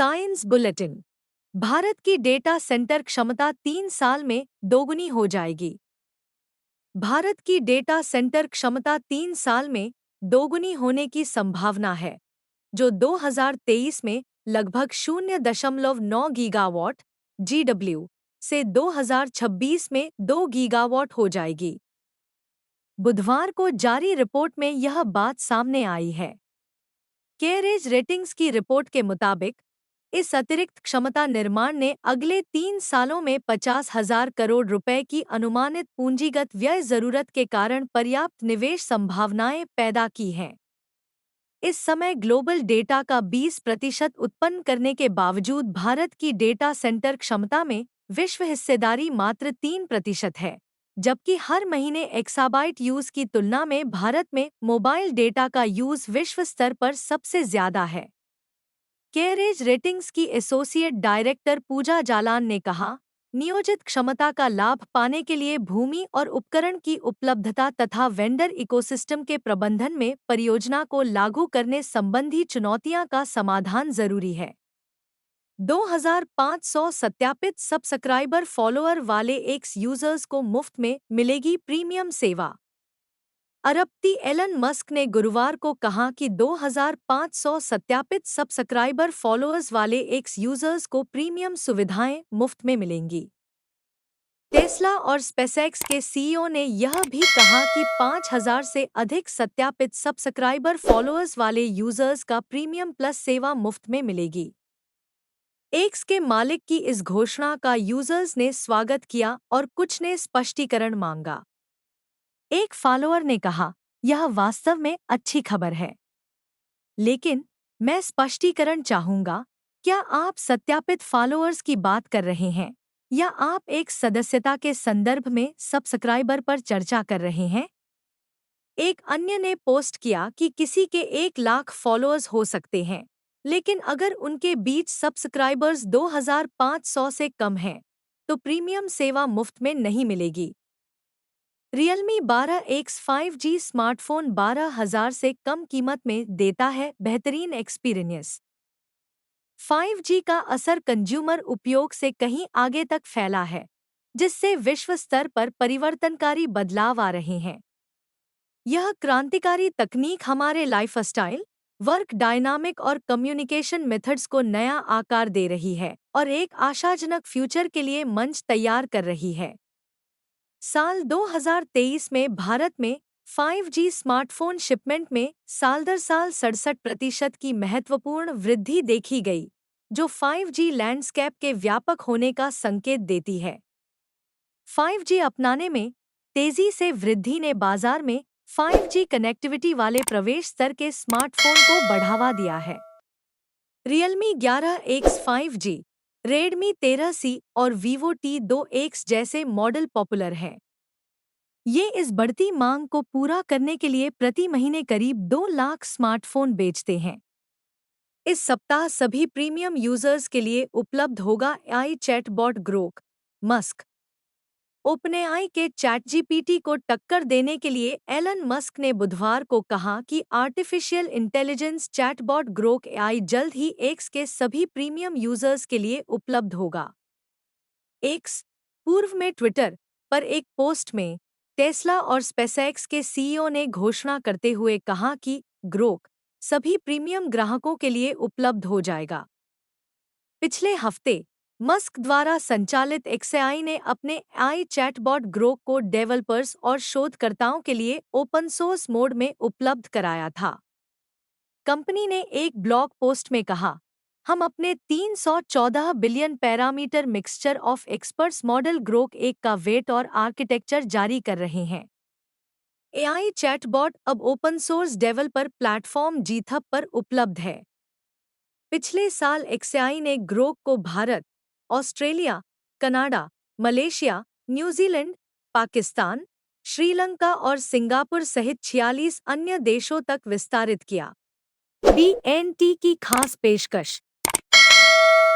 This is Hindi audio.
Science bulletin. भारत की डेटा सेंटर क्षमता 3 साल में दोगुनी हो जाएगी। भारत की डेटा सेंटर क्षमता 3 साल में दोगुनी होने की संभावना है, जो 2023 में लगभग 0.9 गीगावाट (GW) से 2026 में 2 गीगावाट हो जाएगी। बुधवार को जारी रिपोर्ट में यह बात सामने आई है। कैरेज रेटिंग्स की रिपोर्ट के मुताबिक इस अतिरिक्त क्षमता निर्माण ने अगले 3 सालों में 50,000 करोड़ रुपए की अनुमानित पूंजीगत व्यय जरूरत के कारण पर्याप्त निवेश संभावनाएं पैदा की हैं। इस समय ग्लोबल डेटा का 20% उत्पन्न करने के बावजूद भारत की डेटा सेंटर क्षमता में विश्व हिस्सेदारी मात्र 3% है, जबकि हर महीने एक्साबाइट यूज की तुलना में भारत में मोबाइल डेटा का यूज विश्व स्तर पर सबसे ज्यादा है। कैरेज रेटिंग्स की एसोसिएट डायरेक्टर पूजा जालान ने कहा, नियोजित क्षमता का लाभ पाने के लिए भूमि और उपकरण की उपलब्धता तथा वेंडर इकोसिस्टम के प्रबंधन में परियोजना को लागू करने संबंधी चुनौतियां का समाधान जरूरी है। 2500 सत्यापित सब्सक्राइबर फॉलोअर वाले एक्स यूजर्स को मुफ्त में मिलेगी प्रीमियम सेवा। अरबपति एलन मस्क ने गुरुवार को कहा कि 2500 सत्यापित सब्सक्राइबर फॉलोअर्स वाले एक्स यूजर्स को प्रीमियम सुविधाएं मुफ्त में मिलेंगी। टेस्ला और स्पेसएक्स के सीईओ ने यह भी कहा कि 5000 से अधिक सत्यापित सब्सक्राइबर फॉलोअर्स वाले यूजर्स का प्रीमियम प्लस सेवा मुफ्त में मिलेगी। एक्स के मालिक की इस घोषणा का यूजर्स ने स्वागत किया और कुछ ने स्पष्टीकरण मांगा। एक फॉलोअर ने कहा, यह वास्तव में अच्छी खबर है, लेकिन मैं स्पष्टीकरण चाहूंगा। क्या आप सत्यापित फॉलोअर्स की बात कर रहे हैं या आप एक सदस्यता के संदर्भ में सब्सक्राइबर पर चर्चा कर रहे हैं? एक अन्य ने पोस्ट किया कि किसी के 1 लाख फॉलोअर्स हो सकते हैं, लेकिन अगर उनके बीच सब्सक्राइबर्स 2500 से कम हैं, तो प्रीमियम सेवा मुफ्त में नहीं मिलेगी। Realme 12X 5G स्मार्टफोन 12,000 से कम कीमत में देता है बेहतरीन एक्सपीरियंस। 5G का असर कंज्यूमर उपयोग से कहीं आगे तक फैला है, जिससे विश्व स्तर पर परिवर्तनकारी बदलाव आ रहे हैं। यह क्रांतिकारी तकनीक हमारे लाइफस्टाइल, वर्क डायनामिक और कम्युनिकेशन मेथड्स को नया आकार दे रही है और एक आशाजनक फ्यूचर के लिए मंच तैयार कर रही है। साल 2023 में भारत में 5G स्मार्टफोन शिपमेंट में साल-दर-साल 67% की महत्वपूर्ण वृद्धि देखी गई, जो 5G लैंडस्केप के व्यापक होने का संकेत देती है। 5G अपनाने में तेजी से वृद्धि ने बाजार में 5G कनेक्टिविटी वाले प्रवेश स्तर के स्मार्टफोन को बढ़ावा दिया है। Realme 11X 5G, Redmi 13C और Vivo T2X जैसे मॉडल पॉपुलर हैं। ये इस बढ़ती मांग को पूरा करने के लिए प्रति महीने करीब 2 लाख स्मार्टफोन बेचते हैं। इस सप्ताह सभी प्रीमियम यूजर्स के लिए उपलब्ध होगा AI chatbot Grok. Musk. OpenAI के चैटजीपीटी को टक्कर देने के लिए एलन मस्क ने बुधवार को कहा कि artificial intelligence chatbot Grok AI जल्द ही एक्स के सभी प्रीमियम यूजर्स के लिए उपलब्ध होगा। एक्स, पूर्व में ट्विटर, पर एक पोस्ट में टेस्ला और स्पेसएक्स के सीईओ ने घोषणा करते हुए कहा कि ग्रोक सभी प्रीमियम ग्राहकों के लिए उपलब्ध हो जाएगा। पिछले हफ्ते मस्क द्वारा संचालित एक्सएआई ने अपने एआई चैटबॉट ग्रोक को डेवलपर्स और शोधकर्ताओं के लिए ओपन सोर्स मोड में उपलब्ध कराया था। कंपनी ने एक ब्लॉग पोस्ट में कहा, हम अपने 314 billion parameter mixture of experts model Grok 1 का वेट और आर्किटेक्चर जारी कर रहे हैं। एआई चैटबॉट अब open source developer platform GitHub पर उपलब्ध है। पिछले साल एक्सएआई ने ग्रोक को Bharat, Australia, Canada, Malaysia, New Zealand, Pakistan, Sri Lanka और सिंगापुर सहित 46 अन्य देशों तक विस्तारित किया। BNT की खास पेशकश।